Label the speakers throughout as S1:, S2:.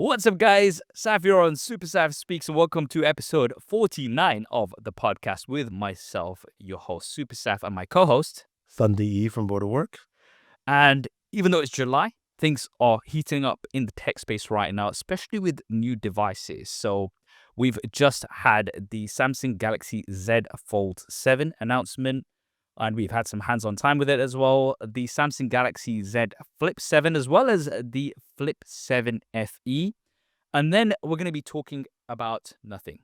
S1: What's up, guys? Saf here on SuperSaf Speaks, and welcome to episode 49 of the podcast with myself, your host, SuperSaf, and my co-host.
S2: Thunder E from Border Work.
S1: And even though it's July, things are heating up in the tech space right now, especially with new devices. So we've just had the Samsung Galaxy Z Fold 7 announcement, and we've had some hands-on time with it as well. The Samsung Galaxy Z Flip 7, as well as the Flip 7 FE. And then we're going to be talking about nothing.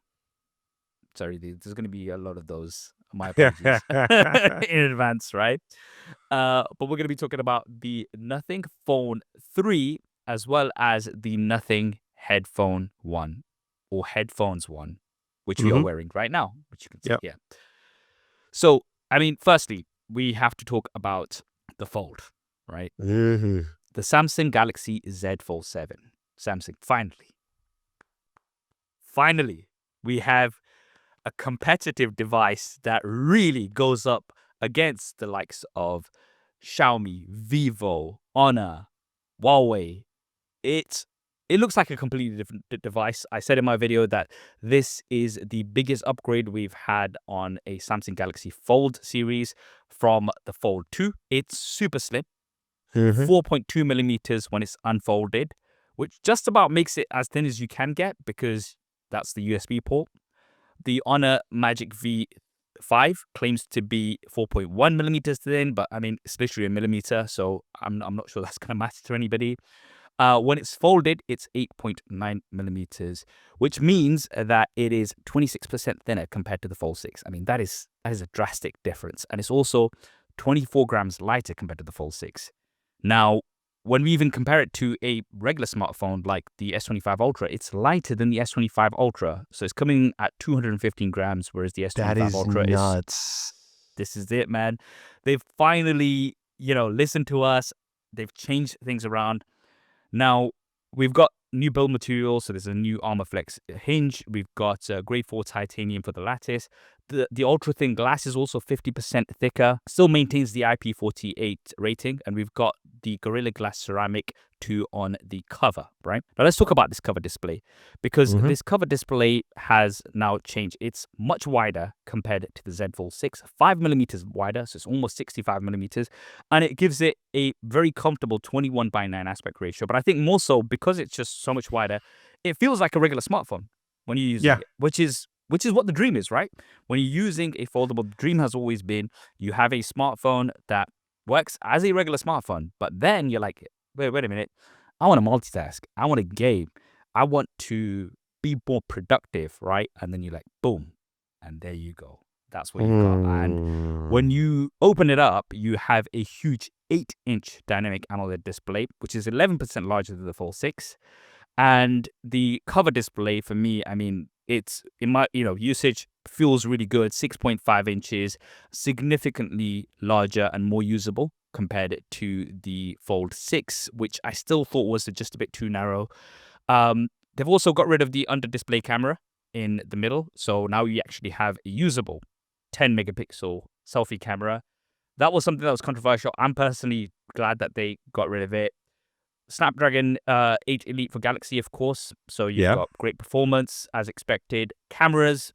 S1: Sorry, there's going to be a lot of those. My apologies in advance, right? But we're going to be talking about the Nothing Phone 3, as well as the Nothing Headphone 1, or Headphones 1, which we are wearing right now, which you can see here. So, I mean, firstly, we have to talk about the Fold, right? The Samsung Galaxy Z Fold 7. Samsung, finally, we have a competitive device that really goes up against the likes of Xiaomi, Vivo, Honor, Huawei. It looks like a completely different device. I said in my video that this is the biggest upgrade we've had on a Samsung Galaxy Fold series from the Fold 2. It's super slim, 4.2 millimeters when it's unfolded, which just about makes it as thin as you can get because that's the USB port. The Honor Magic V5 claims to be 4.1 millimeters thin, but I mean, it's literally a millimeter, so I'm not sure that's going to matter to anybody. When it's folded, it's 8.9 millimeters, which means that it is 26% thinner compared to the Fold 6. I mean, that is a drastic difference. And it's also 24 grams lighter compared to the Fold 6. Now, when we even compare it to a regular smartphone like the S25 Ultra, it's lighter than the S25 Ultra. So it's coming at 215 grams, whereas the S25 Ultra is nuts. This is it, man. They've finally, listened to us. They've changed things around. Now, we've got new build materials, so there's a new ArmorFlex hinge. We've got grade 4 titanium for the lattice. The ultra-thin glass is also 50% thicker, still maintains the IP48 rating, and we've got the Gorilla Glass Ceramic 2 on the cover, right? Now, let's talk about this cover display, because this cover display has now changed. It's much wider compared to the Z Fold 6, 5 millimeters wider, so it's almost 65 millimeters, and it gives it a very comfortable 21:9 aspect ratio. But I think more so, because it's just so much wider, it feels like a regular smartphone when you're using it, which is what the dream is, right? When you're using a foldable, the dream has always been you have a smartphone that works as a regular smartphone, but then you're like, wait a minute, I want to multitask, I want to game, I want to be more productive, right? And then you're like, boom, and there you go. That's what you got. And when you open it up, you have a huge 8-inch dynamic AMOLED display, which is 11% larger than the Fold 6. And the cover display, for me, I mean, it's in my usage feels really good. 6.5 inches, significantly larger and more usable compared to the Fold 6, which I still thought was just a bit too narrow. They've also got rid of the under display camera in the middle, so now you actually have a usable 10 megapixel selfie camera. That was something that was controversial. I'm personally glad that they got rid of it. Snapdragon 8 Elite for Galaxy, of course. So you've got great performance as expected. Cameras,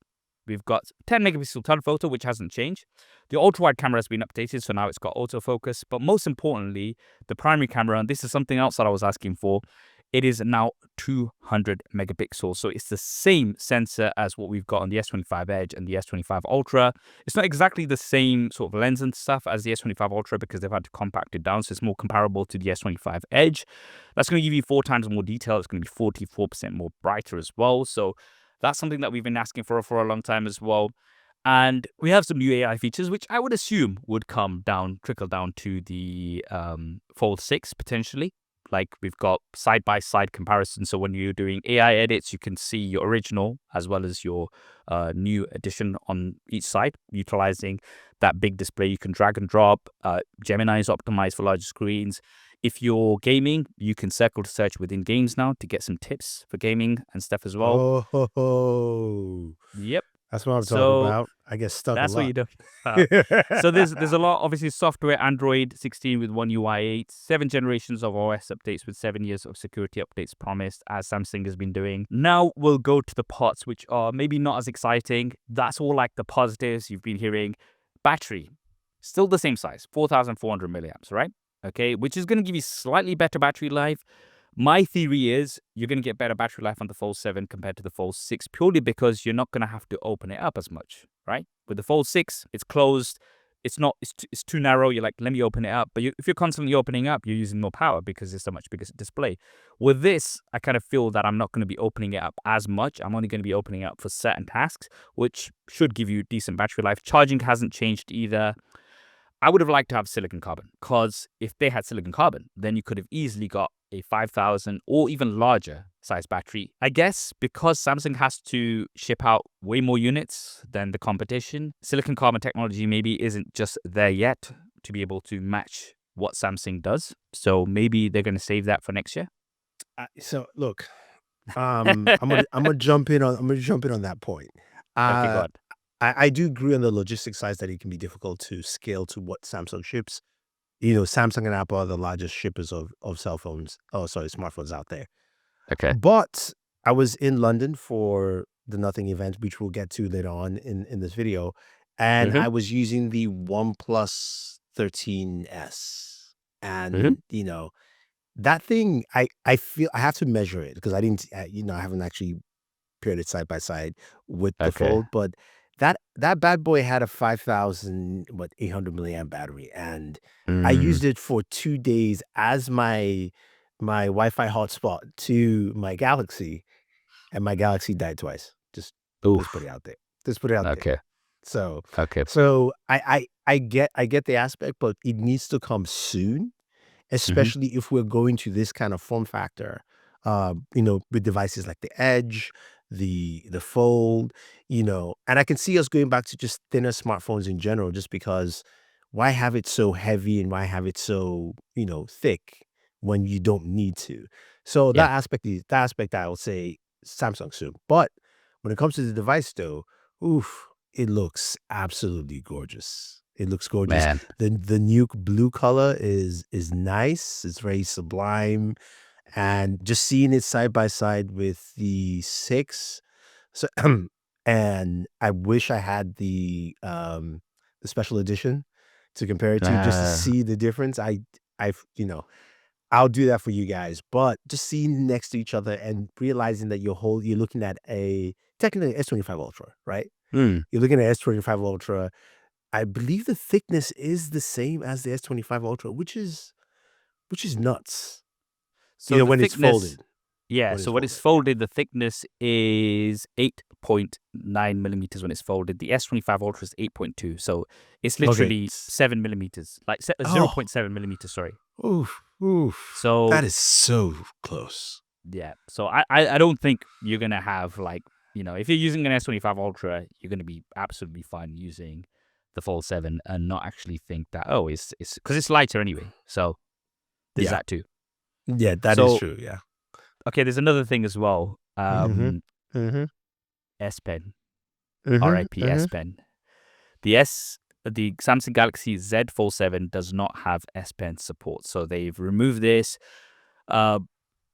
S1: we've got 10 megapixel telephoto, which hasn't changed. The ultra-wide camera has been updated, so now it's got autofocus. But most importantly, the primary camera, and this is something else that I was asking for, it is now 200 megapixels. So it's the same sensor as what we've got on the S25 Edge and the S25 Ultra. It's not exactly the same sort of lens and stuff as the S25 Ultra because they've had to compact it down. So it's more comparable to the S25 Edge. That's going to give you 4 times more detail. It's going to be 44% more brighter as well. So that's something that we've been asking for a long time as well. And we have some new AI features, which I would assume would trickle down to the Fold 6 potentially. Like we've got side-by-side comparison. So when you're doing AI edits, you can see your original as well as your new addition on each side, utilizing that big display. You can drag and drop. Gemini is optimized for larger screens. If you're gaming, you can circle to search within games now to get some tips for gaming and stuff as well.
S2: Oh,
S1: Yep.
S2: That's what I'm talking
S1: So
S2: about. I get stuck a
S1: that's what you
S2: lot.
S1: do. So there's a lot, obviously, software, Android 16 with One UI 8, 7 generations of OS updates with 7 years of security updates promised, as Samsung has been doing. Now we'll go to the parts which are maybe not as exciting. That's all like the positives you've been hearing. Battery, still the same size, 4,400 milliamps, right? Okay, which is going to give you slightly better battery life. My theory is you're going to get better battery life on the Fold 7 compared to the Fold 6 purely because you're not going to have to open it up as much, right? With the Fold 6, it's closed. It's too narrow. You're like, let me open it up. But if you're constantly opening up, you're using more power because it's a much bigger display. With this, I kind of feel that I'm not going to be opening it up as much. I'm only going to be opening it up for certain tasks, which should give you decent battery life. Charging hasn't changed either. I would have liked to have silicon carbon, because if they had silicon carbon, then you could have easily got a 5,000 or even larger size battery. I guess because Samsung has to ship out way more units than the competition, silicon carbon technology maybe isn't just there yet to be able to match what Samsung does. So maybe they're going to save that for next year.
S2: So look, I'm gonna jump in on that point.
S1: Okay, go
S2: Uh,
S1: on.
S2: I do agree on the logistics side that it can be difficult to scale to what Samsung ships. Samsung and Apple are the largest shippers of cell phones. Oh, sorry, smartphones out there.
S1: Okay.
S2: But I was in London for the Nothing event, which we'll get to later on in this video, and
S1: Mm-hmm.
S2: I was using the OnePlus 13S,
S1: Mm-hmm.
S2: and that thing, I feel I have to measure it because I didn't, I haven't actually paired it side by side with the
S1: Okay.
S2: Fold, but that bad boy had a 5,000 what 800 milliamp battery, and I
S1: Mm.
S2: used it for 2 days as my Wi-Fi hotspot to my Galaxy, and my Galaxy died twice. Just let's put it
S1: Oof.
S2: out there. Let's put it out there.
S1: Okay.
S2: So
S1: Okay.
S2: so I get the aspect, but it needs to come soon,
S1: Mm-hmm.
S2: especially if we're going to this kind of form factor, with devices like the Edge, the Fold, and I can see us going back to just thinner smartphones in general, just because why have it so heavy and why have it so, thick when you don't need to? So
S1: Yeah,
S2: that aspect I will say Samsung soon. But when it comes to the device though, oof, it looks absolutely gorgeous. It looks gorgeous.
S1: man.
S2: The nuke blue color is nice. It's very sublime, and just seeing it side by side with the 6. So and I wish I had the special edition to compare it to, just to
S1: Uh,
S2: see the difference. I've I'll do that for you guys, but just seeing next to each other and realizing that you're looking at a technically S25 Ultra, right?
S1: mm.
S2: You're looking at S25 Ultra. I believe the thickness is the same as the S25 Ultra, which is nuts.
S1: So the
S2: When it's
S1: thickness,
S2: folded.
S1: yeah.
S2: When it's
S1: So when it's
S2: folded, yeah.
S1: folded, the thickness is 8.9 millimeters when it's folded. The S25 Ultra is 8.2. So it's
S2: Okay.
S1: literally 7 millimeters, like
S2: Oh,
S1: 0.7 millimeters. Sorry.
S2: oof, oof.
S1: So
S2: That is so close.
S1: yeah. So I don't think you're gonna have like, if you're using an S25 Ultra, you're gonna be absolutely fine using the Fold 7 and not actually think that, oh, it's because it's lighter anyway. So there's
S2: Yeah.
S1: that too.
S2: Yeah, that is
S1: So
S2: true. Yeah.
S1: okay, there's another thing as well.
S2: Mhm. Mhm.
S1: S Pen,
S2: Mhm.
S1: RIP S
S2: Mhm.
S1: Pen. The Samsung Galaxy Z Fold 7 does not have S Pen support, so they've removed this. Uh,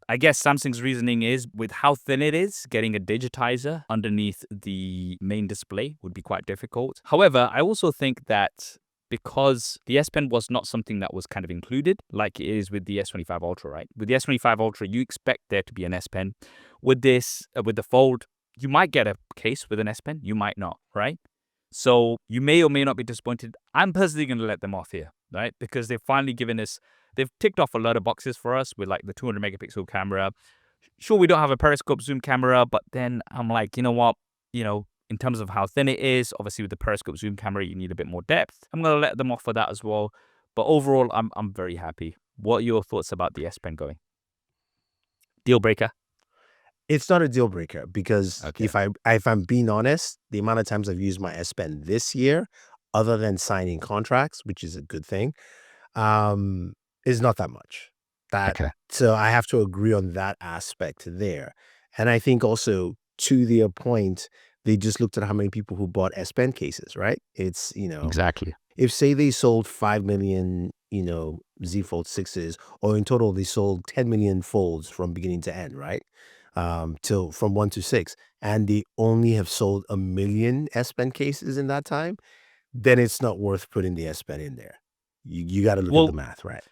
S1: I guess Samsung's reasoning is with how thin it is, getting a digitizer underneath the main display would be quite difficult. However, I also think that because the S Pen was not something that was kind of included, like it is with the S25 Ultra, right? With the S25 Ultra, you expect there to be an S Pen. With this, with the Fold, you might get a case with an S Pen, you might not, right? So you may or may not be disappointed. I'm personally going to let them off here, right? Because they've finally given us, they've ticked off a lot of boxes for us with like the 200 megapixel camera. Sure, we don't have a periscope zoom camera, but then I'm like, you know what? In terms of how thin it is, obviously with the periscope zoom camera, you need a bit more depth. I'm going to let them off for that as well. But overall, I'm very happy. What are your thoughts about the S Pen going? Deal breaker?
S2: It's not a deal breaker because
S1: Okay.
S2: if I'm being honest, the amount of times I've used my S Pen this year, other than signing contracts, which is a good thing, um, is not that much. That
S1: Okay.
S2: So I have to agree on that aspect there. And I think also to the point They just looked at how many people who bought S Pen cases, right? It's,
S1: Exactly.
S2: if say they sold 5 million, Z Fold 6s, or in total they sold 10 million folds from beginning to end, right? Till from 1 to 6, and they only have sold 1 million S Pen cases in that time, then it's not worth putting the S Pen in there. You got to look at the
S1: Well,
S2: math, right?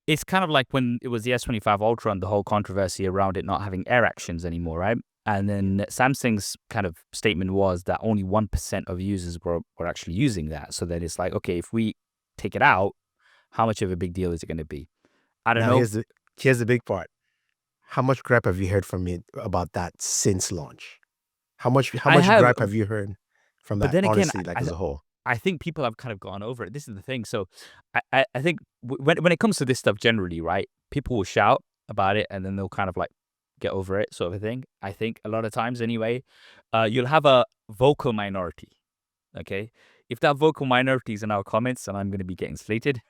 S1: it's kind of like when it was the S25 Ultra and the whole controversy around it not having air actions anymore, right? And then Samsung's kind of statement was that only 1% of users were actually using that. So then it's like, okay, if we take it out, how much of a big deal is it going to be? I don't
S2: Now
S1: know.
S2: here's the big part. How much crap have you heard from me about that since launch? How
S1: I
S2: much
S1: have,
S2: gripe have you heard from
S1: but
S2: that,
S1: then again,
S2: honestly, like, as a whole?
S1: I think people have kind of gone over it. This is the thing. So I think when it comes to this stuff generally, right, people will shout about it and then they'll kind of like get over it, sort of a thing. I think a lot of times anyway, you'll have a vocal minority. Okay. If that vocal minority is in our comments, and I'm going to be getting slated.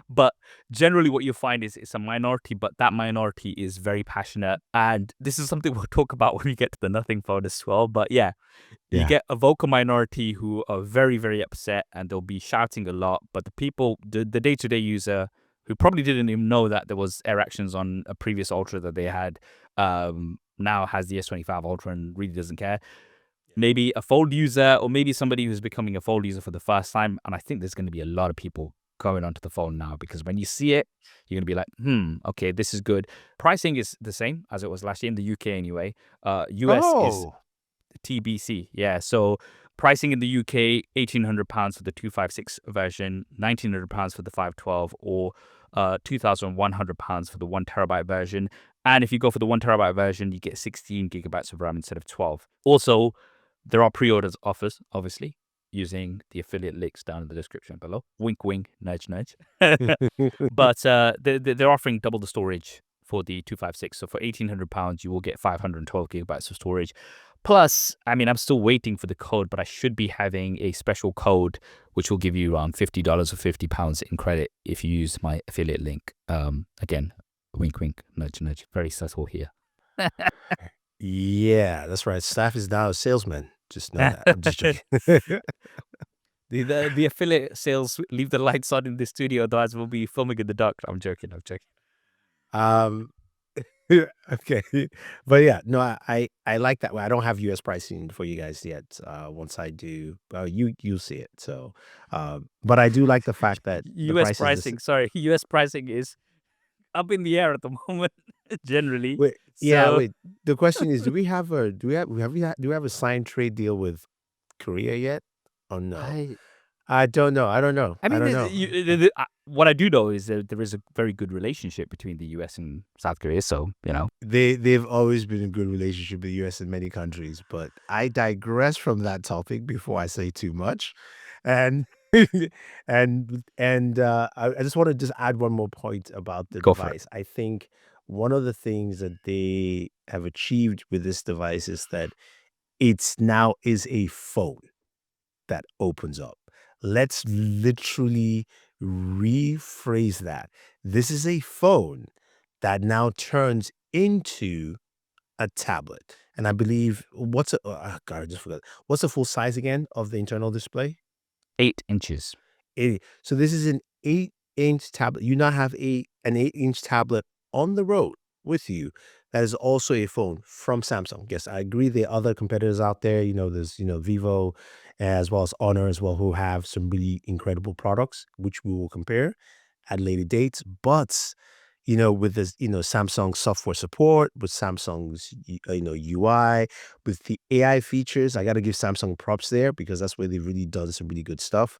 S1: But generally, what you find is it's a minority, but that minority is very passionate. And this is something we'll talk about when we get to the nothing phone as well. But yeah, you
S2: Yeah.
S1: get a vocal minority who are very, very upset and they'll be shouting a lot. But the people, the day-to-day user who probably didn't even know that there was air actions on a previous Ultra that they had, now has the S25 Ultra and really doesn't care. Maybe a Fold user, or maybe somebody who's becoming a Fold user for the first time. And I think there's going to be a lot of people going onto the phone now, because when you see it, you're going to be like, okay, this is good. Pricing is the same as it was last year in the UK anyway. US is
S2: Oh.
S1: TBC. Yeah. So pricing in the UK, £1,800 for the 256 version, £1,900 for the 512, or £2,100 for the 1 terabyte version. And if you go for the 1 terabyte version, you get 16 gigabytes of RAM instead of 12. Also, there are pre-orders offers, obviously, using the affiliate links down in the description below. Wink, wink, nudge, nudge. But they're offering double the storage for the 256. So for £1,800, you will get 512 gigabytes of storage. Plus, I mean, I'm still waiting for the code, but I should be having a special code which will give you around $50 or £50 in credit if you use my affiliate link. Again, wink, wink, nudge, nudge. Very subtle here.
S2: Yeah, that's right. Staff is now a salesman. Just know that. I'm just joking.
S1: The affiliate sales, leave the lights on in the studio, otherwise we'll be filming in the dark. I'm joking.
S2: Um, okay. But yeah, no, I like that way. I don't have US pricing for you guys yet. Once I do, you'll see it. So, but I do like the fact that the
S1: US
S2: price is this.
S1: pricing, sorry, US pricing is up in the air at the moment, generally.
S2: Wait, yeah,
S1: So
S2: wait. The question is, do we have a signed trade deal with Korea yet? Or no?
S1: I
S2: I don't know. I don't know.
S1: I
S2: I
S1: mean,
S2: don't know.
S1: what I do know is that there is a very good relationship between the US and South Korea. So,
S2: They've always been in good relationship with the US and many countries, but I digress from that topic before I say too much. And I just want to just add one more point about the
S1: go for it.
S2: device. I think one of the things that they have achieved with this device is that it's now is a phone that opens up. Let's literally rephrase that. This is a phone that now turns into a tablet. And I believe God, I just forgot. What's the full size again of the internal display?
S1: 8 inches.
S2: So this is an 8-inch tablet. You now have an 8-inch tablet on the road with you that is also a phone from Samsung. Yes, I agree. There are other competitors out there. There's Vivo as well as Honor as well, who have some really incredible products, which we will compare at later dates. But with this, Samsung software support, with Samsung's UI, with the AI features, I got to give Samsung props there, because that's where they've really done some really good stuff.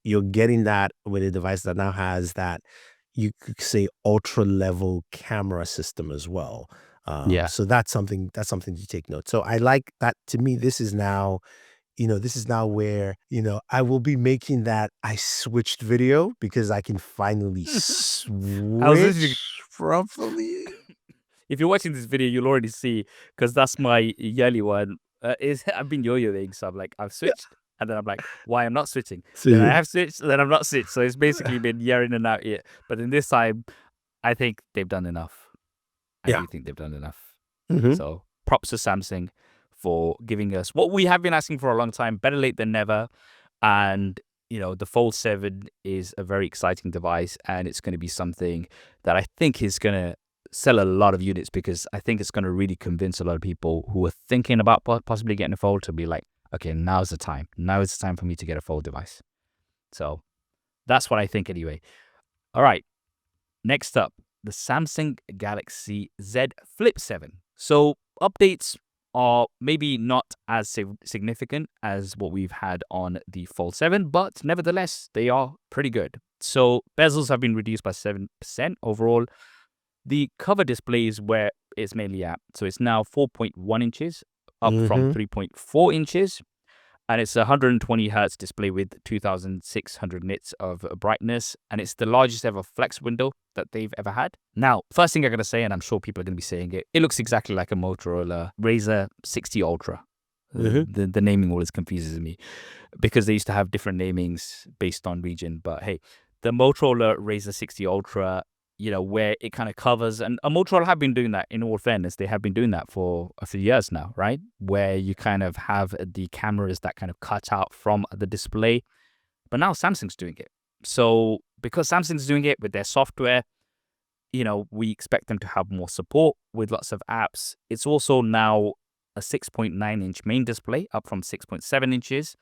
S2: You're getting that with a device that now has that, you could say, ultra level camera system as well.
S1: Yeah.
S2: So that's something to take note. So I like that. To me, this is now where, I will be making that I switched video, because I can finally
S1: I was listening.
S2: switch properly.
S1: If you're watching this video, you'll already see, because that's my yearly one. I've been yo-yoing, so I'm like, I've
S2: Yeah.
S1: switched, and then I'm like, why I'm not switching?
S2: So
S1: Then I have switched, then I'm not switched. So it's basically been year in and out here. But in this time, I think they've done enough. I
S2: yeah.
S1: do think they've done enough.
S2: Mhm.
S1: So props to Samsung for giving us what we have been asking for a long time, better late than never. And, the Fold 7 is a very exciting device, and it's going to be something that I think is going to sell a lot of units, because I think it's going to really convince a lot of people who are thinking about possibly getting a Fold to be like, okay, now's the time. Now is the time for me to get a Fold device. So that's what I think anyway. All right. Next up, the Samsung Galaxy Z Flip 7. So updates are maybe not as significant as what we've had on the Fold 7, but nevertheless, they are pretty good. So bezels have been reduced by 7% overall. The cover display is where it's mainly at. So it's now 4.1 inches, up from 3.4 inches. And it's a 120 hertz display with 2600 nits of brightness. And it's the largest ever flex window that they've ever had. Now, first thing I'm going to say, and I'm sure people are going to be saying it, it looks exactly like a Motorola Razr 60 Ultra. The naming always confuses me, because they used to have different namings based on region. But hey, the Motorola Razr 60 Ultra, where it kind of covers, and Motorola have been doing that, in all fairness. They have been doing that for a few years now, right? Where you kind of have the cameras that kind of cut out from the display. But now Samsung's doing it. So because Samsung's doing it with their software, we expect them to have more support with lots of apps. It's also now a 6.9-inch main display, up from 6.7 inches.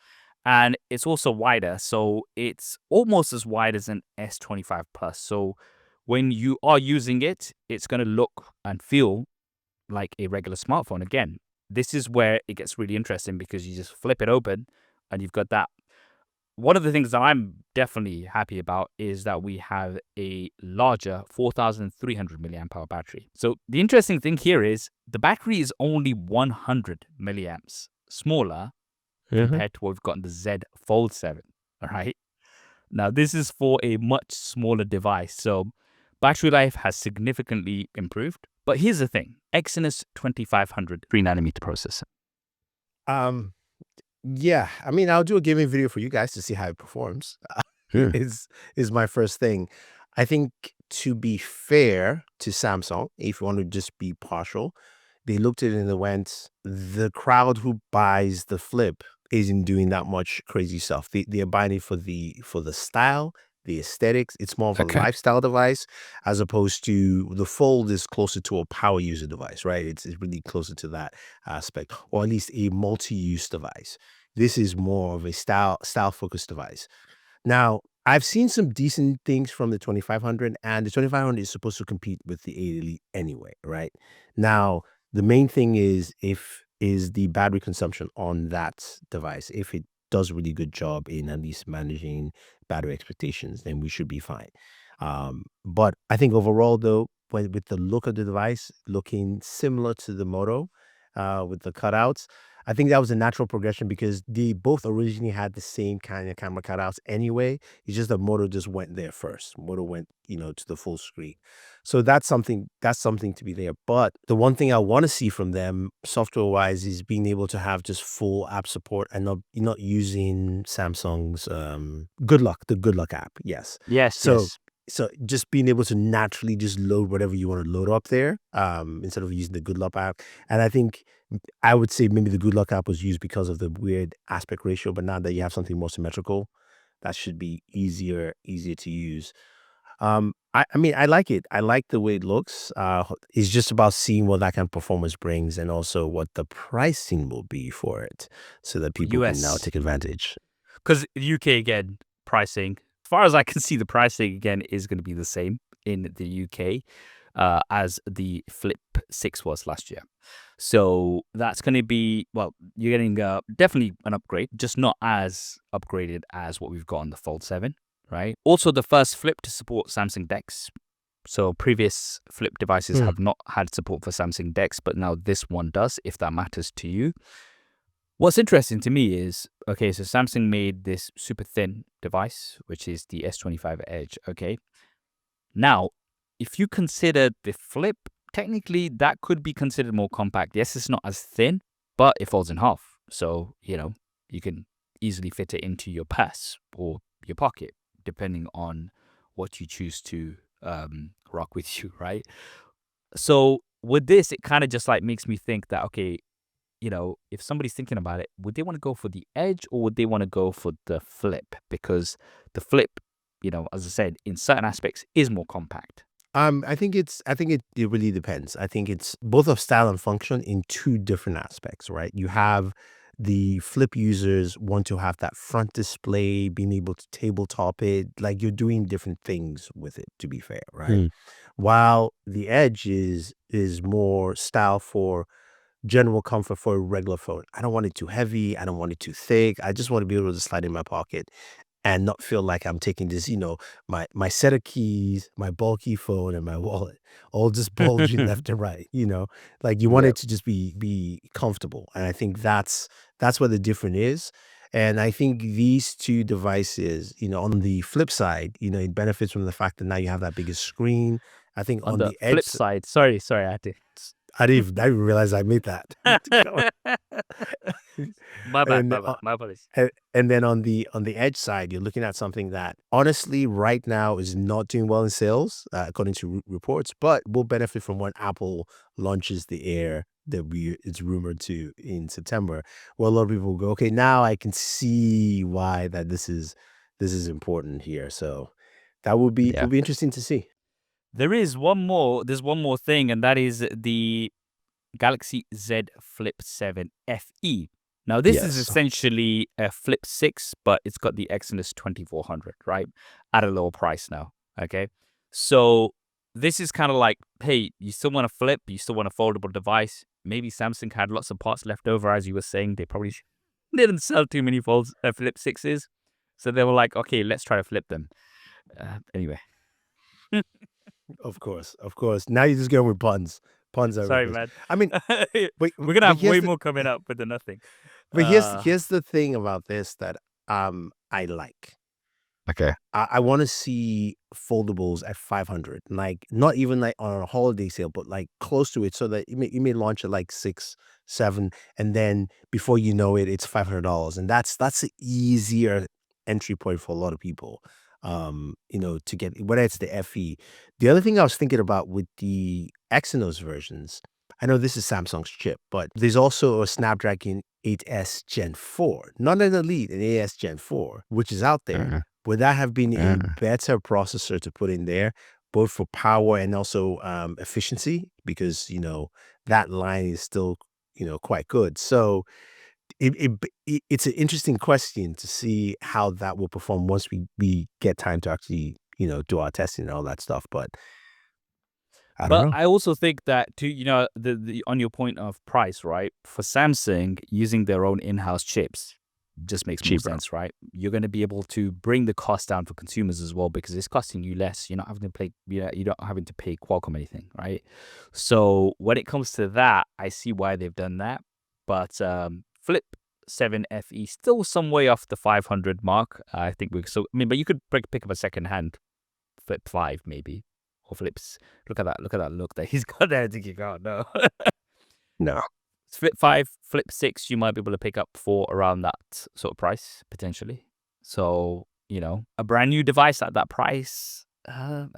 S1: And it's also wider. So it's almost as wide as an S25 Plus. So when you are using it, it's going to look and feel like a regular smartphone again. This is where it gets really interesting, because you just flip it open and you've got that. One of the things that I'm definitely happy about is that we have a larger 4,300 milliamp hour battery. So the interesting thing here is the battery is only 100 milliamps smaller compared to what we've got in the Z Fold 7. All right. Now, this is for a much smaller device, so battery life has significantly improved. But here's the thing: Exynos 2500 3nm processor.
S2: Yeah, I mean, I'll do a gaming video for you guys to see how it performs. Is my first thing. I think, to be fair to Samsung, if you want to just be partial, they looked at it and they went, the crowd who buys the Flip isn't doing that much crazy stuff. They're buying it for the style, the aesthetics. It's more of a lifestyle device, as opposed to the Fold is closer to a power user device, right? It's really closer to that aspect, or at least a multi-use device. This is more of a style focused device. Now, I've seen some decent things from the 2500, and the 2500 is supposed to compete with the 8 Elite anyway, right? Now, the main thing is the battery consumption on that device. If it does a really good job in at least managing battery expectations, then we should be fine. But I think overall, though, with the look of the device looking similar to the Moto, with the cutouts, I think that was a natural progression, because they both originally had the same kind of camera cutouts anyway. It's just that Moto just went there first. Moto went, to the full screen. So that's something to be there. But the one thing I want to see from them software wise is being able to have just full app support, and not using Samsung's the Good Luck app. Yes. So just being able to naturally just load whatever you want to load up there, instead of using the Good Luck app. And I think I would say maybe the Good Luck app was used because of the weird aspect ratio, but now that you have something more symmetrical, that should be easier to use. I mean, I like it. I like the way it looks. It's just about seeing what that kind of performance brings, and also what the pricing will be for it, so that people can now
S1: US.
S2: take advantage.
S1: Because UK, again, pricing, as far as I can see, the pricing again is going to be the same in the UK as the Flip 6 was last year. So that's going to be, well, you're getting definitely an upgrade, just not as upgraded as what we've got on the Fold 7, right? Also, the first Flip to support Samsung DeX. So previous Flip devices have not had support for Samsung DeX, but now this one does, if that matters to you. What's interesting to me is, okay, so Samsung made this super thin device, which is the S25 Edge, okay? Now, if you consider the Flip, technically that could be considered more compact. Yes, it's not as thin, but it folds in half. So, you can easily fit it into your purse or your pocket, depending on what you choose to rock with you, right? So with this, it kind of just like makes me think that, okay, if somebody's thinking about it, would they want to go for the Edge or would they want to go for the Flip? Because the Flip, as I said, in certain aspects is more compact.
S2: I think it really depends. I think it's both of style and function in two different aspects, right? You have the flip users want to have that front display, being able to tabletop it, like you're doing different things with it, to be fair, right?
S1: Mm.
S2: While the Edge is more style for general comfort for a regular phone. I don't want it too heavy. I don't want it too thick. I just want to be able to slide in my pocket and not feel like I'm taking this, my set of keys, my bulky phone, and my wallet, all just bulging left and right. Like you want
S1: Yeah.
S2: it to just be comfortable, and I think that's where the difference is. And I think these two devices, on the flip side, it benefits from the fact that now you have that bigger screen. I think
S1: On
S2: on
S1: the
S2: the
S1: flip
S2: edge,
S1: side, sorry, I had to.
S2: I didn't realize I made that.
S1: My bad,
S2: And
S1: my bad, my apologies.
S2: and then on the edge side, you're looking at something that honestly right now is not doing well in sales, according to reports, but will benefit from when Apple launches the Air that it's rumored to in September, where a lot of people will go, okay, now I can see why that this is important here. So that would be
S1: Yeah.
S2: will be interesting to see.
S1: There's one more thing, and that is the Galaxy Z Flip 7 FE. Now, this is
S2: Yes,
S1: essentially a Flip 6, but it's got the Exynos 2400, right? At a lower price now, okay? So this is kind of like, hey, you still want a flip, you still want a foldable device. Maybe Samsung had lots of parts left over, as you were saying. They probably didn't sell too many Flip 6s. So they were like, okay, let's try to flip them. Anyway,
S2: of course, of course. Now you're just going with puns. Puns are
S1: sorry,
S2: rivers.
S1: man.
S2: I mean, but
S1: We're gonna
S2: but
S1: have
S2: here's
S1: way
S2: the
S1: more coming up with the nothing.
S2: but here's
S1: Uh,
S2: here's the thing about this that I like.
S1: okay.
S2: I want to see foldables at 500, like not even like on a holiday sale, but like close to it, so that you may launch at like 6, 7, and then before you know it, it's $500, and that's an easier entry point for a lot of people. To get whether it's the FE. The other thing I was thinking about with the Exynos versions, I know this is Samsung's chip, but there's also a Snapdragon 8S Gen 4, not an Elite, an 8S Gen 4, which is out there. Would that have been a better processor to put in there, both for power and also efficiency? Because that line is still quite good. So it's an interesting question to see how that will perform once we get time to actually do our testing and all that stuff. But I don't
S1: But
S2: know.
S1: I also think that to the on your point of price, right? For Samsung using their own in-house chips just makes more
S2: Cheaper.
S1: sense, right? You're going to be able to bring the cost down for consumers as well because it's costing you less. You're not having to pay, you're not having to pay Qualcomm anything, right? So when it comes to that, I see why they've done that. But Flip 7 FE still some way off the 500 mark. I think but you could pick up a second hand Flip 5 maybe. Or Flips. Look at that look that he's got there thinking, oh no.
S2: No.
S1: Flip 5, Flip 6, you might be able to pick up for around that sort of price, potentially. So, a brand new device at that price.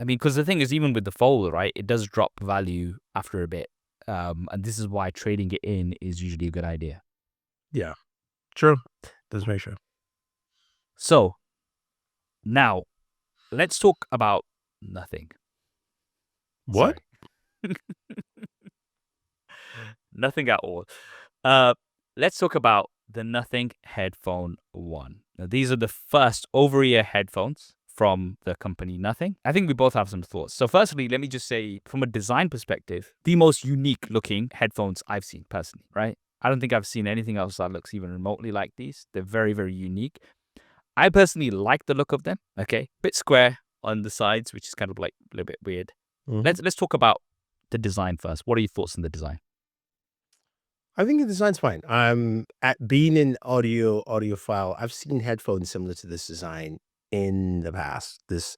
S1: Because the thing is, even with the Fold, right, it does drop value after a bit. And this is why trading it in is usually a good idea.
S2: Yeah. True. That's very true.
S1: So, now, let's talk about nothing.
S2: What?
S1: Sorry. Nothing at all. Uh, let's talk about the Nothing Headphone 1. Now, these are the first over-ear headphones from the company Nothing. I think we both have some thoughts. So firstly, let me just say, from a design perspective, the most unique looking headphones I've seen personally, right? I don't think I've seen anything else that looks even remotely like these. They're very, very unique. I personally like the look of them, okay? Bit square on the sides, which is kind of like a little bit weird.
S2: Mhm.
S1: Let's talk about the design first. What are your thoughts on the design?
S2: I think the design's fine. At being an audiophile, I've seen headphones similar to this design in the past. This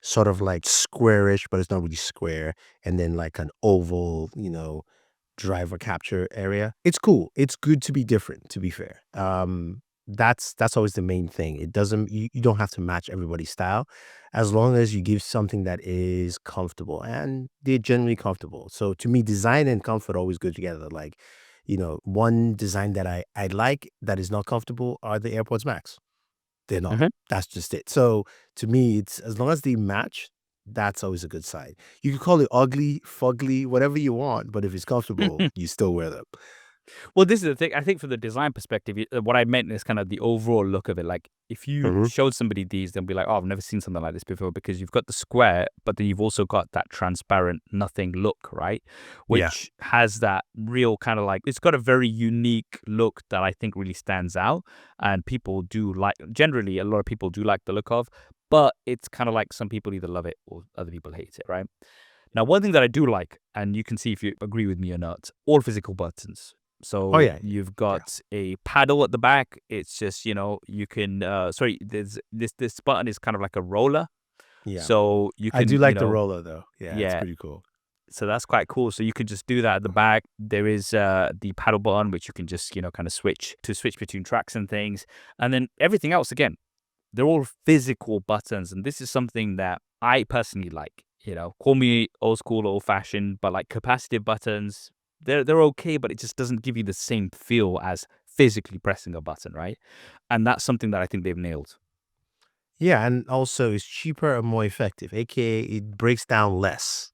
S2: sort of like squarish, but it's not really square, and then like an oval, driver capture area. It's cool. It's good to be different, to be fair. That's always the main thing. It doesn't you don't have to match everybody's style as long as you give something that is comfortable, and they're generally comfortable. So to me, design and comfort always go together. Like One design that I like that is not comfortable are the AirPods Max. They're not.
S1: Mhm.
S2: That's just it. So to me, it's as long as they match, that's always a good sign. You can call it ugly, fugly, whatever you want, but if it's comfortable, you still wear them.
S1: Well, this is the thing. I think from the design perspective, what I meant is kind of the overall look of it. Like, if you
S2: Mhm.
S1: showed somebody these, they'll be like, "Oh, I've never seen something like this before," because you've got the square, but then you've also got that transparent nothing look, right?
S2: Yeah.
S1: Which has that real kind of like it's got a very unique look that I think really stands out, and people do like. Generally, a lot of people do like the look of, but it's kind of like some people either love it or other people hate it, right? Now, one thing that I do like, and you can see if you agree with me or not, all physical buttons.
S2: Oh,
S1: So
S2: yeah.
S1: you've
S2: Yeah.
S1: got a paddle at the back. It's just, you can sorry, there's this button is kind of like a roller.
S2: Yeah.
S1: So you
S2: I do
S1: can,
S2: like the roller, though. Yeah, it's
S1: yeah.
S2: pretty cool.
S1: So that's quite cool. So you could just do that at the back. There is the paddle button, which you can just, kind of switch between tracks and things. And then everything else, again, they're all physical buttons, and this is something that I personally like. Call me old school, old fashioned, but like capacitive buttons, they're okay, but it just doesn't give you the same feel as physically pressing a button, right? And that's something that I think they've nailed.
S2: Yeah, and also it's cheaper and more effective, AKA it breaks down less.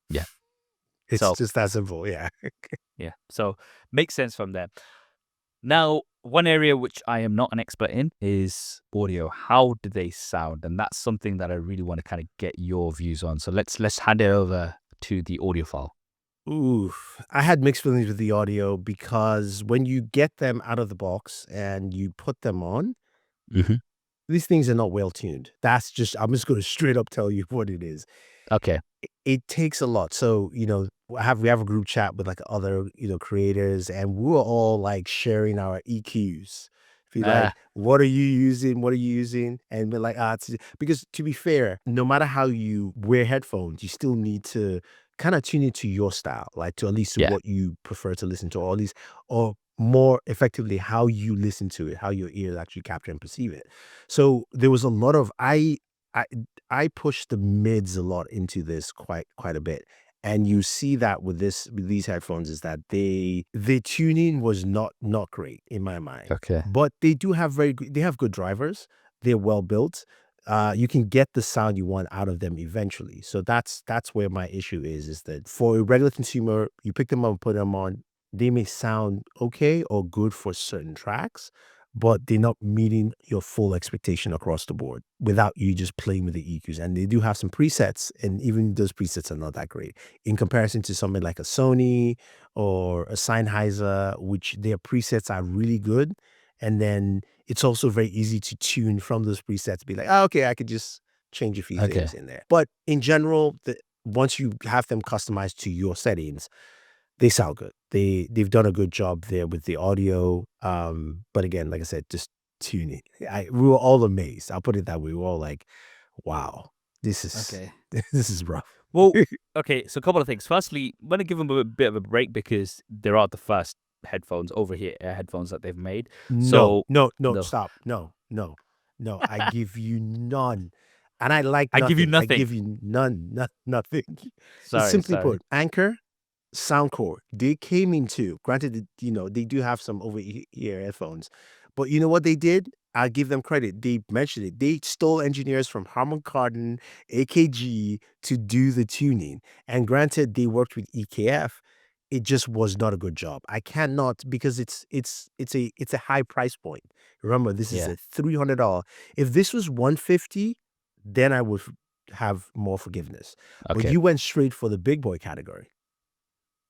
S1: Yeah.
S2: It's
S1: So
S2: just that simple, yeah.
S1: yeah, so makes sense from there. Now, one area which I am not an expert in is audio. How do they sound? And that's something that I really want to kind of get your views on. So let's hand it over to the audiophile.
S2: Oof. I had mixed feelings with the audio because when you get them out of the box and you put them on,
S1: Hmm.
S2: these things are not well tuned. I'm just gonna straight up tell you what it is.
S1: Okay.
S2: It takes a lot. So, we have a group chat with like other, creators, and we were all like sharing our EQs. Be like,
S1: Ah,
S2: what are you using? What are you using? And we're like, because to be fair, no matter how you wear headphones, you still need to kind of tune it to your style, like to at least
S1: yeah.
S2: what you prefer to listen to, or at least, or more effectively, how you listen to it, how your ears actually capture and perceive it. So there was a lot of I I push the mids a lot into this quite a bit. And you see that with these headphones is that the tuning was not great in my mind.
S1: Okay.
S2: But they have good drivers. They're well built. You can get the sound you want out of them eventually. So that's where my issue is that for a regular consumer, you pick them up and put them on, they may sound okay or good for certain tracks, but they're not meeting your full expectation across the board without you just playing with the EQs. And they do have some presets, and even those presets are not that great in comparison to something like a Sony or a Sennheiser, which their presets are really good. And then it's also very easy to tune from those presets, be like, oh, okay, I could just change a few things
S1: Okay.
S2: in there. But in general, once you have them customized to your settings, they sound good. They've done a good job there with the audio, but again, like I said, just tuning. We were all amazed. I'll put it that way. We were all like, "Wow, this is
S1: Okay.
S2: this is rough."
S1: Well, okay. So a couple of things. Firstly, I'm gonna give them a bit of a break because there are the first headphones over here, headphones that they've made.
S2: No,
S1: So
S2: no, no,
S1: no,
S2: stop. No, no, no. I give you none. And I like
S1: I give you
S2: nothing. I
S1: nothing.
S2: give you none, nothing. It's
S1: Sorry,
S2: simply
S1: sorry.
S2: put, Anchor, Soundcore, they came into, granted, they do have some over-ear headphones, but you know what they did? I'll give them credit. They mentioned it. They stole engineers from Harman Kardon, AKG to do the tuning. And granted, they worked with EKF. It just was not a good job. I cannot because it's a high price point. Remember, this is
S1: Yeah.
S2: a $300. If this was 150, then I would have more forgiveness. But
S1: Okay.
S2: you went straight for the big boy category.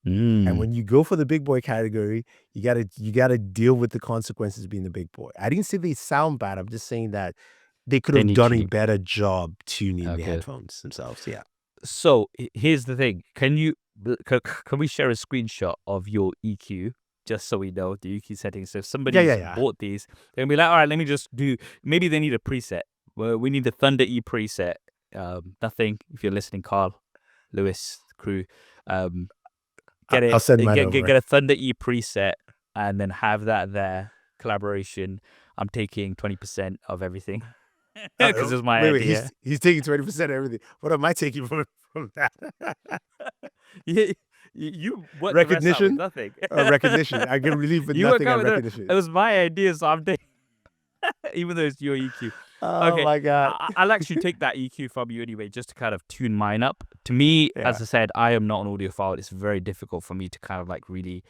S2: And
S1: Mm.
S2: when you go for the big boy category, you gotta deal with the consequences of being the big boy. I didn't say they sound bad. I'm just saying that they could
S1: They
S2: have
S1: need
S2: done a
S1: tuning.
S2: better job tuning the
S1: Okay.
S2: headphones themselves. Yeah.
S1: So here's the thing. Can we share a screenshot of your EQ just so we know the EQ settings? So if
S2: Yeah, yeah,
S1: somebody's
S2: yeah.
S1: bought these, they're gonna be like, all right, let me just do. Maybe they need a preset. Well, we need the Thunder E preset. Nothing. If you're listening, Carl, Lewis, crew, um, get
S2: I'll
S1: it.
S2: send mine
S1: Get
S2: over.
S1: get a Thunder E preset, and then have that there. Collaboration. I'm taking 20% of everything because it's my
S2: Wait,
S1: idea.
S2: he's taking 20% of everything. What am I taking from that?
S1: Yeah, You worked the rest out with
S2: Recognition?
S1: nothing.
S2: Recognition. I get relief with
S1: You work
S2: nothing
S1: out
S2: and
S1: with it.
S2: recognition.
S1: It was my idea, so I'm taking, even though it's your EQ.
S2: Oh
S1: Okay,
S2: my God.
S1: I'll actually take that EQ from you anyway, just to kind of tune mine up. To me,
S2: Yeah.
S1: as I said, I am not an audiophile. It's very difficult for me to kind of like really.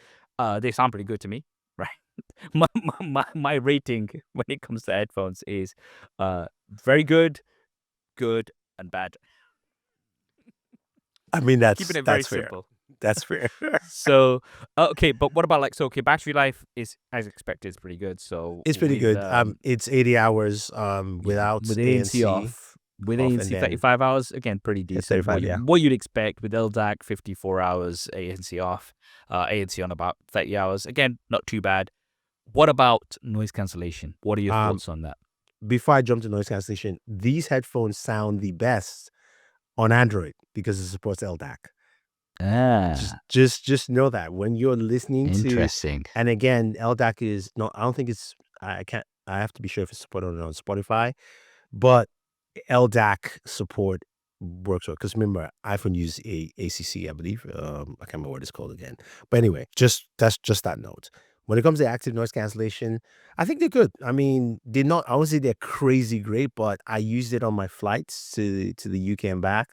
S1: They sound pretty good to me, right? My rating when it comes to headphones is, very good, good, and bad.
S2: I mean,
S1: Keeping it very
S2: that's fair.
S1: simple.
S2: That's fair.
S1: So, okay, but what about like, so okay, battery life is as expected, is pretty good. So
S2: It's pretty
S1: with
S2: good. It's 80 hours
S1: yeah,
S2: without
S1: with ANC
S2: ANC
S1: off, with
S2: off,
S1: ANC
S2: and then
S1: 35 hours, again pretty
S2: yeah,
S1: decent.
S2: 35, yeah.
S1: What you'd expect with LDAC, 54 hours ANC off, ANC on about 30 hours. Again, not too bad. What about noise cancellation? What are your
S2: Um,
S1: thoughts on that?
S2: Before I jump to noise cancellation, these headphones sound the best on Android because it supports LDAC.
S1: Ah,
S2: Just know that when you're listening to,
S1: interesting.
S2: and again, LDAC is not. I don't think it's. I can't. I have to be sure if it's supported on Spotify, but LDAC support works well because remember, iPhone use ACC, I believe. I can't remember what it's called again. But anyway, that's just that note. When it comes to active noise cancellation, I think they're good. I mean, they're not. I won't say they're crazy great, but I used it on my flights to the UK and back.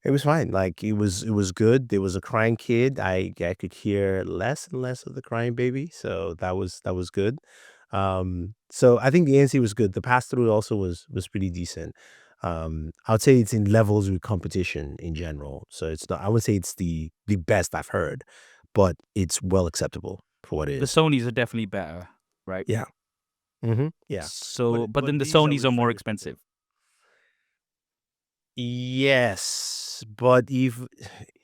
S2: It was fine. Like it was good. There was a crying kid. I could hear less and less of the crying baby, so that was good. So I think the ANC was good. The pass through also was pretty decent. I would say it's in levels with competition in general. So it's not. I would say it's the best I've heard, but it's well acceptable for what it
S1: The
S2: is.
S1: Sonys are definitely better, right?
S2: Yeah. Mm-hmm. Yeah.
S1: So, but
S2: But
S1: then the
S2: these are
S1: Sonys are more
S2: refurbished too.
S1: expensive.
S2: Yes, but if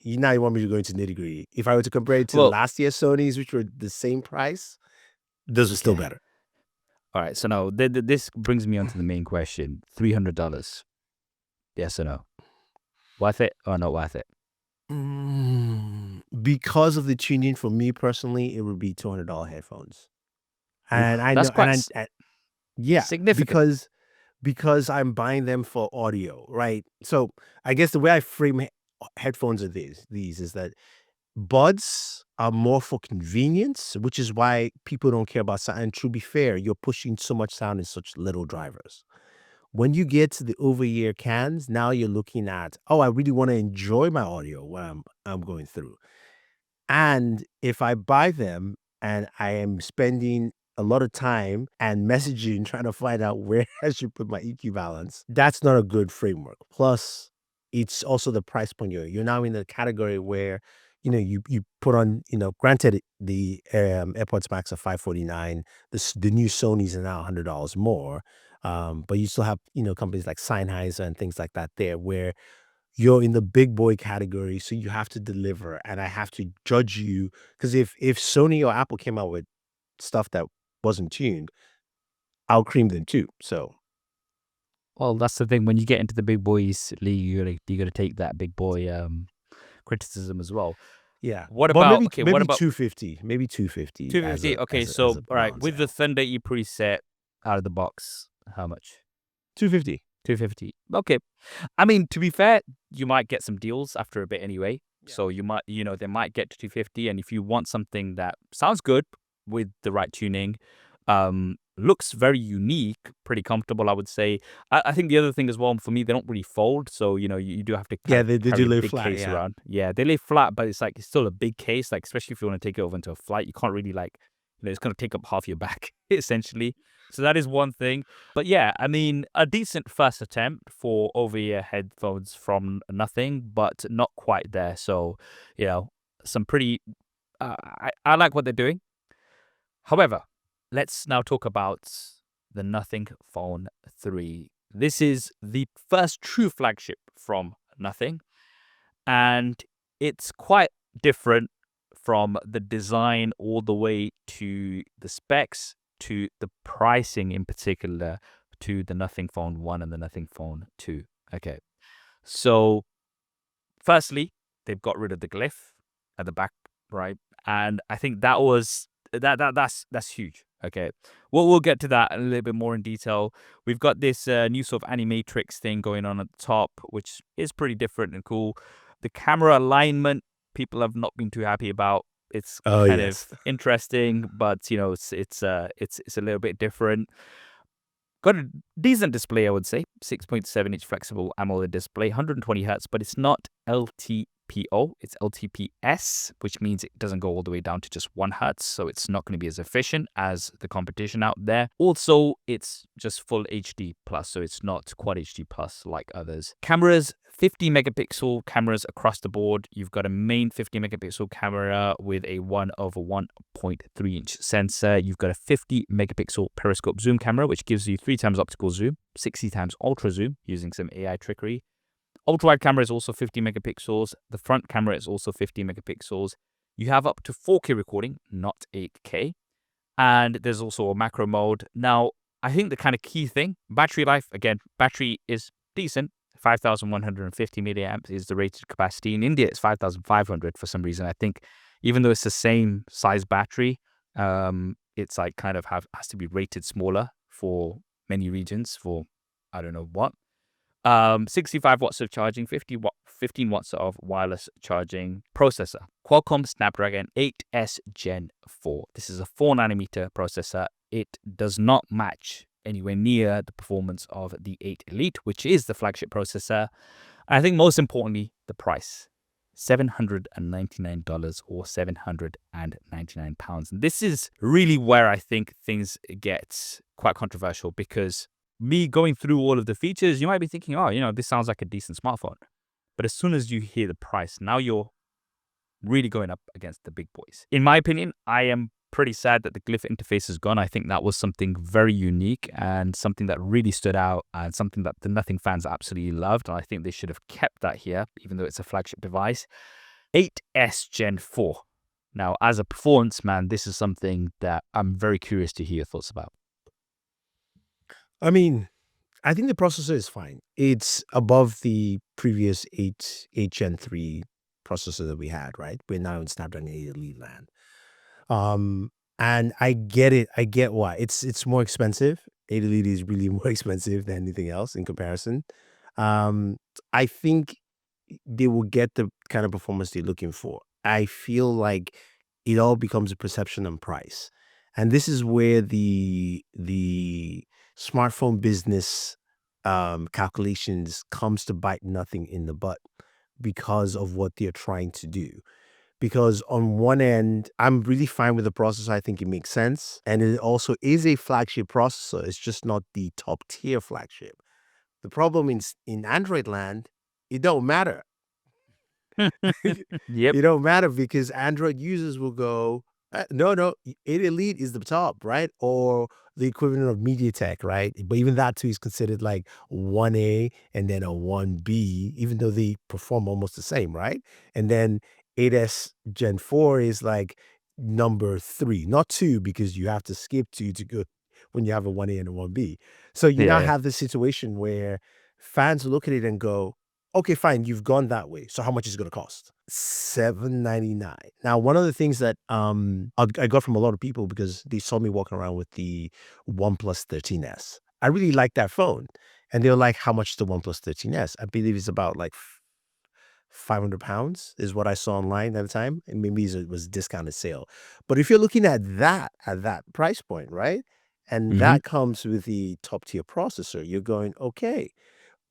S2: you now you want me to go into nitty-gritty. If I were to compare it to
S1: Well,
S2: last year's Sonys, which were the same price, those are still
S1: okay.
S2: better.
S1: All right. So now this brings me on to the main question: $300. Yes or no? Worth it or not worth it?
S2: Because of the tuning, for me personally, it would be $200 headphones. And
S1: Oof,
S2: I
S1: that's
S2: know,
S1: quite
S2: yeah,
S1: significant.
S2: because I'm buying them for audio, right? So I guess the way I frame headphones are these is that buds are more for convenience, which is why people don't care about sound. And to be fair, you're pushing so much sound in such little drivers. When you get to the over-ear cans, now you're looking at, oh, I really want to enjoy my audio when I'm going through. And if I buy them and I am spending a lot of time and messaging trying to find out where I should put my EQ balance, that's not a good framework. Plus, it's also the price point you're now in the category where, you put on, granted the AirPods Max are 549, the new Sonys are now $100 more. But you still have, companies like Sennheiser and things like that there where you're in the big boy category, so you have to deliver, and I have to judge you because if Sony or Apple came out with stuff that wasn't tuned, I'll cream them too. So
S1: Well, that's the thing. When you get into the big boys league, you gotta take that big boy criticism as well.
S2: yeah,
S1: What
S2: but
S1: about
S2: maybe
S1: okay? What
S2: maybe
S1: about
S2: 250, maybe 250 as
S1: 250?
S2: a
S1: Okay,
S2: as a as
S1: so
S2: a
S1: all right,
S2: balance.
S1: with
S2: Yeah,
S1: the Thunder E preset out of the box, how much?
S2: 250.
S1: 250. Okay. I mean, to be fair, you might get some deals after a bit anyway.
S2: Yeah,
S1: So they might get to 250. And if you want something that sounds good with the right tuning, looks very unique, pretty comfortable, I would say. I think the other thing as well, for me, they don't really fold. So, you do have to kind
S2: yeah,
S1: of
S2: they
S1: carry
S2: do
S1: a
S2: lay
S1: big
S2: flat.
S1: case
S2: Yeah,
S1: around. Yeah, they lay flat, but it's still a big case, like, especially if you want to take it over into a flight, you can't really it's going to take up half your back, essentially. So that is one thing. But yeah, I mean, a decent first attempt for over-ear headphones from nothing, but not quite there. So, some pretty. I like what they're doing. However, let's now talk about the Nothing Phone 3. This is the first true flagship from Nothing, and it's quite different from the design all the way to the specs to the pricing in particular to the Nothing Phone 1 and the Nothing Phone 2. Okay. So, firstly, they've got rid of the glyph at the back, right? And I think that's huge. Okay. We'll get to that a little bit more in detail. We've got this new sort of animatrix thing going on at the top, which is pretty different and cool. The camera alignment people have not been too happy about. It's
S2: Oh,
S1: kind of
S2: yes.
S1: interesting, but it's a little bit different. Got a decent display, I would say. 6.7-inch flexible AMOLED display, 120 hertz, but it's not LTPO, it's LTPS, which means it doesn't go all the way down to just 1 hertz, so it's not going to be as efficient as the competition out there. Also, it's just full HD plus, so it's not Quad HD plus like others. Cameras, 50 megapixel cameras across the board. You've got a main 50 megapixel camera with a 1/1.3-inch sensor. You've got a 50 megapixel periscope zoom camera, which gives you 3 times optical zoom, 60 times ultra zoom using some AI trickery. Ultra wide camera is also 50 megapixels. The front camera is also 50 megapixels. You have up to 4K recording, not 8K. And there's also a macro mode. Now, I think the kind of key thing, battery life, again, battery is decent. 5,150 milliamps is the rated capacity. In India, it's 5,500 for some reason. I think even though it's the same size battery, it's like kind of has to be rated smaller for many regions for I don't know what. 65 watts of charging, 15 watts of wireless charging. Processor, Qualcomm Snapdragon 8S Gen 4. This is a 4-nanometer processor. It does not match anywhere near the performance of the 8 Elite, which is the flagship processor. I think most importantly, the price. $799 or £799. And this is really where I think things get quite controversial, because me going through all of the features, you might be thinking, oh, this sounds like a decent smartphone. But as soon as you hear the price, now you're really going up against the big boys. In my opinion, I am pretty sad that the glyph interface is gone. I think that was something very unique and something that really stood out and something that the Nothing fans absolutely loved. And I think they should have kept that here, even though it's a flagship device. 8S Gen 4. Now, as a performance man, this is something that I'm very curious to hear your thoughts about.
S2: I mean, I think the processor is fine. It's above the previous 8 Gen 3 processor that we had, right? We're now in Snapdragon 8 Elite land. And I get it. I get why. It's more expensive. 8 Elite is really more expensive than anything else in comparison. I think they will get the kind of performance they're looking for. I feel like it all becomes a perception and price. And this is where the smartphone business calculations comes to bite Nothing in the butt because of what they're trying to do. Because on one end, I'm really fine with the processor. I think it makes sense. And it also is a flagship processor. It's just not the top tier flagship. The problem in Android land, it don't matter.
S1: Yep.
S2: It don't matter because Android users will go, no, 8 Elite is the top, right? Or the equivalent of MediaTek, right? But even that too is considered like 1A and then a 1B, even though they perform almost the same, right? And then 8S Gen 4 is like number 3, not 2, because you have to skip 2 to go when you have a 1A and a 1B. So you now
S1: Yeah.
S2: have this situation where fans look at it and go, okay, fine, you've gone that way. So how much is it going to cost? $799. Now, one of the things that I got from a lot of people because they saw me walking around with the OnePlus 13S. I really like that phone. And they were like, how much is the OnePlus 13S? I believe it's about like £500 is what I saw online at the time. And maybe it was a discounted sale. But if you're looking at that price point, right? And
S1: Mm-hmm.
S2: that comes with the top tier processor, you're going, okay.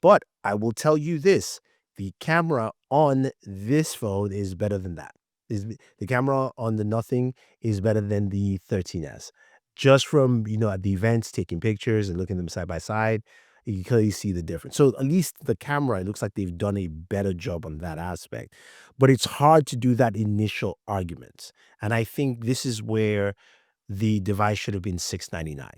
S2: But I will tell you this, the camera on this phone is better than that. The camera on the Nothing is better than the 13S. Just from, at the events, taking pictures and looking at them side by side, you can clearly see the difference. So at least the camera, it looks like they've done a better job on that aspect. But it's hard to do that initial argument. And I think this is where the device should have been $699.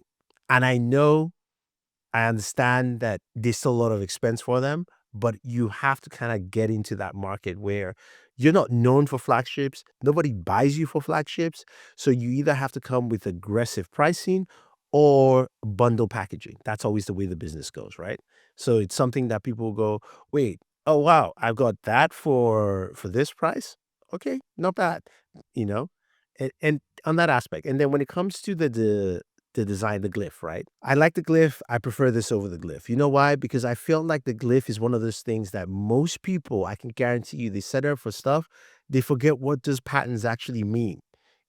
S2: And I understand that there's still a lot of expense for them, but you have to kind of get into that market where you're not known for flagships. Nobody buys you for flagships. So you either have to come with aggressive pricing or bundle packaging. That's always the way the business goes, right? So it's something that people go, wait, oh wow, I've got that for this price. Okay, not bad, you know, and on that aspect. And then when it comes to the design, the glyph, right? I like the glyph. I prefer this over the glyph. You know why? Because I feel like the glyph is one of those things that most people, I can guarantee you, they set it up for stuff. they forget what those patterns actually mean.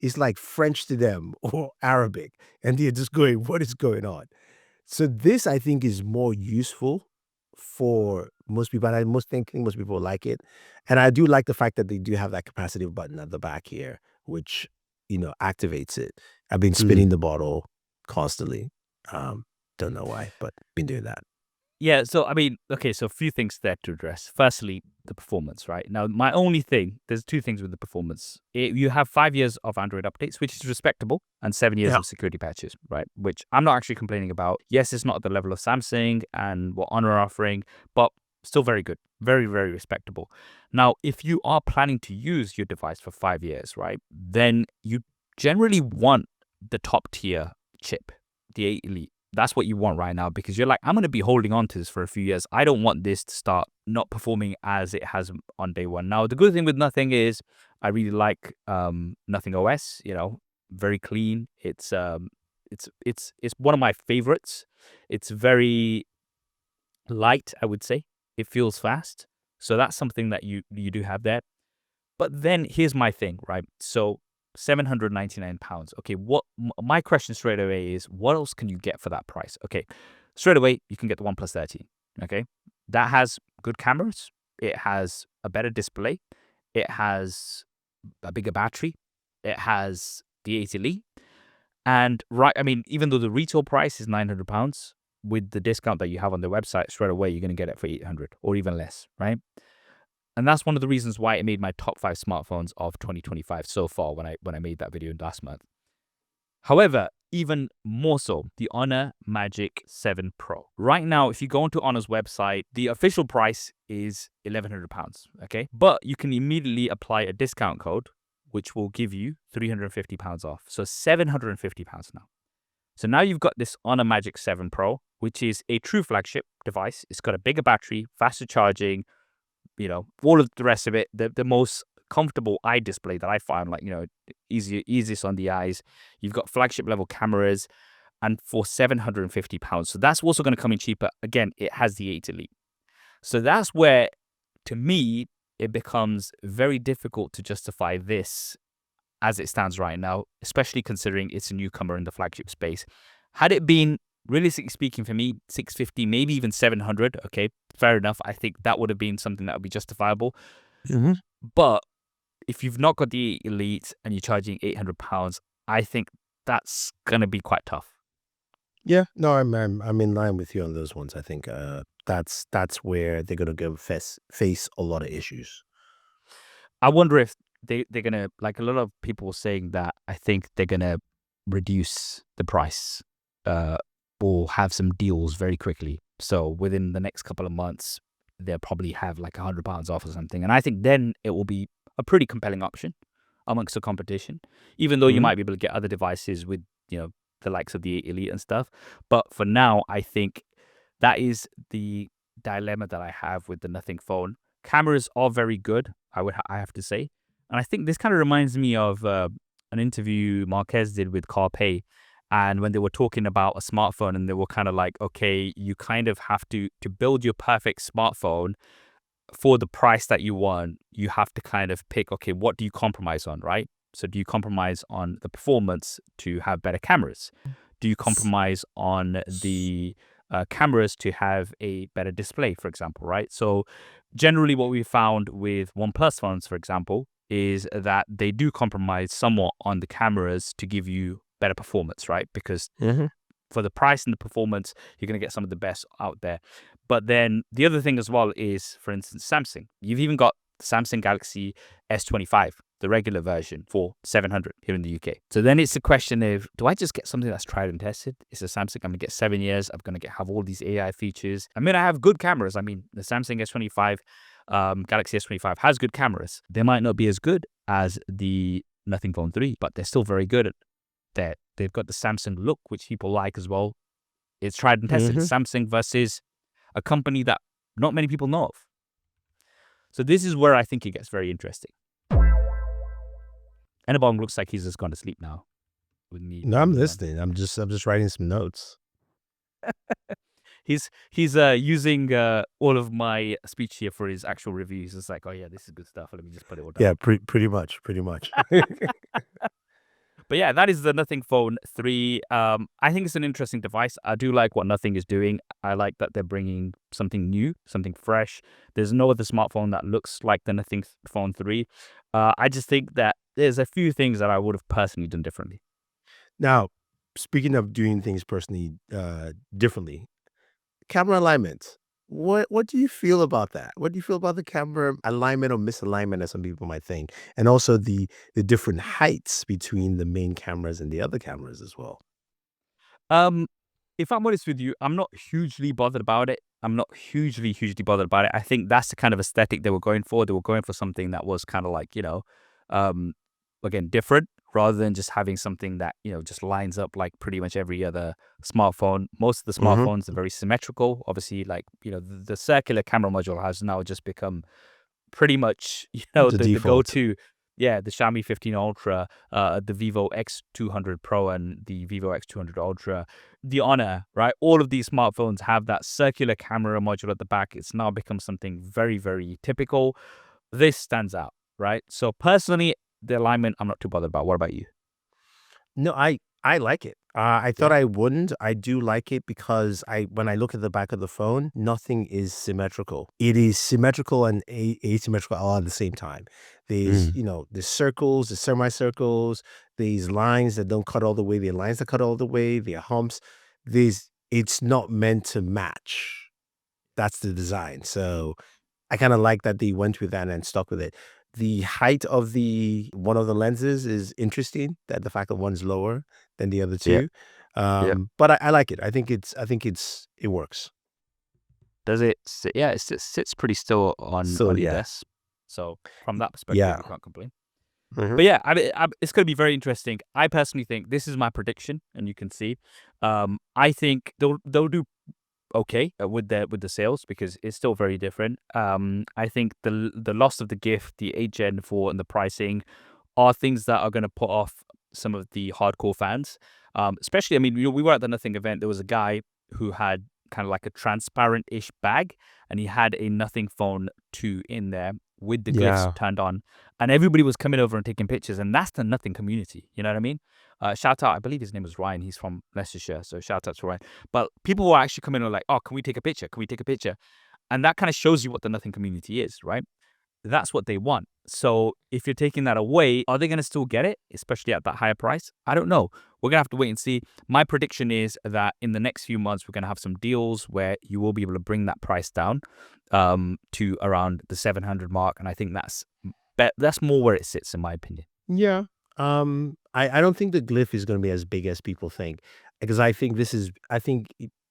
S2: It's like French to them or Arabic, and they're just going, "What is going on?" So this, I think, is more useful for most people, and I most think most people like it. And I do like the fact that they do have that capacitive button at the back here, which, activates it. I've been
S1: Mhm.
S2: spinning the bottle constantly. Don't know why, but been doing that.
S1: Yeah, so I mean, okay, so a few things there to address. Firstly, the performance, right? Now, my only thing, there's two things with the performance. You have 5 years of Android updates, which is respectable, and 7 years
S2: Yeah.
S1: of security patches, right? Which I'm not actually complaining about. Yes, it's not at the level of Samsung and what Honor are offering, but still very good. Very, very respectable. Now, if you are planning to use your device for 5 years, right, then you generally want the top tier chip, the 8 Elite. That's what you want right now, because you're like, I'm going to be holding on to this for a few years. I don't want this to start not performing as it has on day one. Now, the good thing with Nothing is I really like Nothing OS, very clean. It's one of my favorites. It's very light, I would say. It feels fast. So that's something that you do have there. But then here's my thing, right? So £799. Okay, my question straight away is, what else can you get for that price? Okay, straight away you can get the OnePlus 13. Okay, that has good cameras. It has a better display. It has a bigger battery. It has the 8 Elite. And right, I mean, even though the retail price is £900, with the discount that you have on the website, straight away you're going to get it for 800 or even less, right? And that's one of the reasons why it made my top 5 smartphones of 2025 so far when I made that video last month. However, even more so, the Honor Magic 7 Pro. Right now, if you go onto Honor's website, the official price is £1,100, okay? But you can immediately apply a discount code, which will give you £350 off. So £750 now. So now you've got this Honor Magic 7 Pro, which is a true flagship device. It's got a bigger battery, faster charging, all of the rest of it, the most comfortable eye display that I find, easiest on the eyes. You've got flagship level cameras, and for £750. So that's also going to come in cheaper. Again, it has the 8 Elite. So that's where, to me, it becomes very difficult to justify this as it stands right now, especially considering it's a newcomer in the flagship space. Had it been, realistically speaking, for me, 650, maybe even 700, okay, fair enough. I think that would have been something that would be justifiable.
S2: Mhm.
S1: But if you've not got the Elite and you're charging £800, I think that's going to be quite tough.
S2: Yeah, no, I'm in line with you on those ones. I think that's where they're gonna go face a lot of issues.
S1: I wonder if they're going to, like a lot of people were saying that, I think they're going to reduce the price uh, or have some deals very quickly. So within the next couple of months, they'll probably have like £100 off or something. And I think then it will be a pretty compelling option amongst the competition, even though you
S2: Mhm.
S1: might be able to get other devices with, the likes of the Elite and stuff. But for now, I think that is the dilemma that I have with the Nothing phone. Cameras are very good, I have to say. And I think this kind of reminds me of an interview Marquez did with Carpe, and when they were talking about a smartphone, and they were kind of like, okay, you kind of have to build your perfect smartphone for the price that you want. You have to kind of pick, okay, what do you compromise on, right? So do you compromise on the performance to have better cameras? Do you compromise on the cameras to have a better display, for example, right? So generally what we found with OnePlus phones, for example, is that they do compromise somewhat on the cameras to give you better performance, right? Because
S2: Mhm.
S1: for the price and the performance, you're going to get some of the best out there. But then the other thing as well is, for instance, Samsung. You've even got Samsung Galaxy S25, the regular version, for 700 here in the UK. So then it's a question of, do I just get something that's tried and tested? It's a Samsung. I'm going to get 7 years. I'm going to have all these AI features. I mean, I have good cameras. I mean, the Samsung S25, Galaxy S25 has good cameras. They might not be as good as the Nothing Phone 3, but they're still very good at that. They've got the Samsung look, which people like as well. It's tried and tested. It's
S2: Mhm.
S1: Samsung versus a company that not many people know of. So this is where I think it gets very interesting. Annabong looks like he's just gone to sleep now with me
S2: No, I'm
S1: rambling on.
S2: listening. I'm just writing some notes.
S1: he's using all of my speech here for his actual reviews. It's like, oh yeah, this is good stuff. Let me just put it all down.
S2: Yeah, pretty much, pretty much.
S1: But yeah, that is the Nothing Phone 3. I think it's an interesting device. I do like what Nothing is doing. I like that they're bringing something new, something fresh. There's no other smartphone that looks like the Nothing Phone 3. I just think that there's a few things that I would have personally done differently.
S2: Now, speaking of doing things personally differently, camera alignment. What do you feel about that? What do you feel about the camera alignment or misalignment, as some people might think, and also the different heights between the main cameras and the other cameras as well?
S1: Um, if I'm honest with you, I'm not hugely bothered about it. I'm not hugely bothered about it. I think that's the kind of aesthetic they were going for. They were going for something that was kind of like, um, again, different rather than just having something that, just lines up like pretty much every other smartphone. Most of the
S2: Hmm.
S1: smartphones are very symmetrical. Obviously, like, the circular camera module has now just become pretty much,
S2: The
S1: the
S2: default.
S1: go-to. Yeah, the Xiaomi 15 Ultra, the Vivo X200 Pro, and the Vivo X200 Ultra, the Honor, right? All of these smartphones have that circular camera module at the back. It's now become something very, very typical. This stands out, right? So personally, the alignment, I'm not too bothered about. What about you?
S2: No, I like it. I thought
S1: Yeah,
S2: I wouldn't. I do like it because I when I look at the back of the phone, nothing is symmetrical. It is symmetrical and asymmetrical all at the same time. There's,
S1: Mm.
S2: there's circles, there's semicircles, these lines that don't cut all the way, there are lines that cut all the way, there are humps. It's not meant to match. That's the design. So I kinda like that they went with that and stuck with it. The height of the one of the lenses is interesting, that the fact that one's lower than the other
S1: yeah,
S2: 2.
S1: yeah.
S2: But I like it. It works.
S1: Does it sit? Yeah, it sits pretty still
S2: So,
S1: on your
S2: yeah.
S1: desk. So from that perspective,
S2: Yeah.
S1: you can't complain.
S2: Mhm.
S1: But yeah, it's going to be very interesting. I personally think this is my prediction, and you can see. I think they'll do okay with the sales because it's still very different. I think the loss of the gift, the 8 Gen 4, and the pricing are things that are going to put off some of the hardcore fans. Especially, I mean, we were at the Nothing event. There was a guy who had kind of like a transparent-ish bag, and he had a Nothing Phone 2 in there with the glyphs
S2: Yeah.
S1: turned on, and everybody was coming over and taking pictures, and that's the Nothing community. You know what I mean? Shout out, I believe his name was Ryan. He's from Leicestershire, so shout out to Ryan. But people were actually coming and were like, "Oh, can we take a picture? Can we take a picture?" And that kind of shows you what the Nothing community is, right? That's what they want. So if you're taking that away, are they going to still get it, especially at that higher price? I don't know. We're going to have to wait and see. My prediction is that in the next few months, we're going to have some deals where you will be able to bring that price down to around the 700 mark. And I think that's more where it sits, in my opinion.
S2: Yeah. I don't think the glyph is gonna be as big as people think, because I think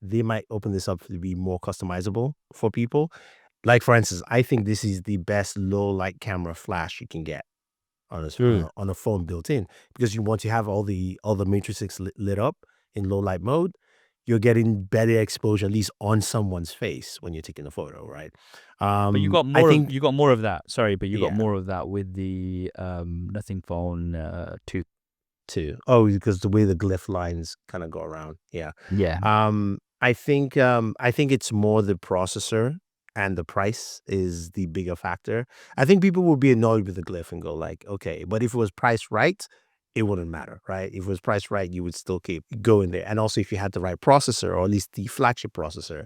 S2: they might open this up to be more customizable for people. Like, for instance, I think this is the best low light camera flash you can get
S1: Mm.
S2: on a phone built in, because you want to have all the matrices lit up in low light mode. You're getting better exposure, at least on someone's face when you're taking a photo, right?
S1: But
S2: I think,
S1: you got more of that. Sorry, but you got
S2: yeah,
S1: more of that with the Nothing Phone 2.
S2: too. Oh, because the way the glyph lines kind of go around. Yeah.
S1: Yeah.
S2: I think it's more the processor, and the price is the bigger factor. I think people will be annoyed with the glyph and go like, okay, but if it was priced right, it wouldn't matter, right? If it was priced right, you would still keep going there. And also if you had the right processor, or at least the flagship processor,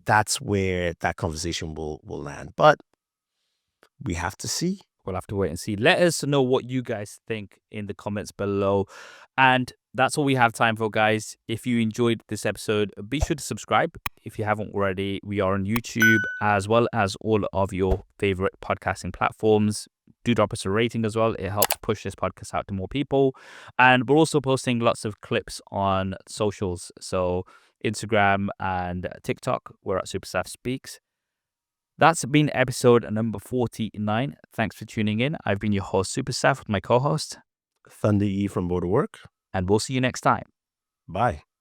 S2: that's where that conversation will land. But we have to see.
S1: We'll have to wait and see. Let us know what you guys think in the comments below. And that's all we have time for, guys. If you enjoyed this episode, be sure to subscribe if you haven't already. We are on YouTube as well as all of your favorite podcasting platforms. Do drop us a rating as well. It helps push this podcast out to more people. And we're also posting lots of clips on socials. So Instagram and TikTok, we're at SuperSaf Speaks. That's been episode number 49. Thanks for tuning in. I've been your host, SuperSaf, with my co host,
S2: Thunder E from Border Work.
S1: and we'll see you next time.
S2: Bye.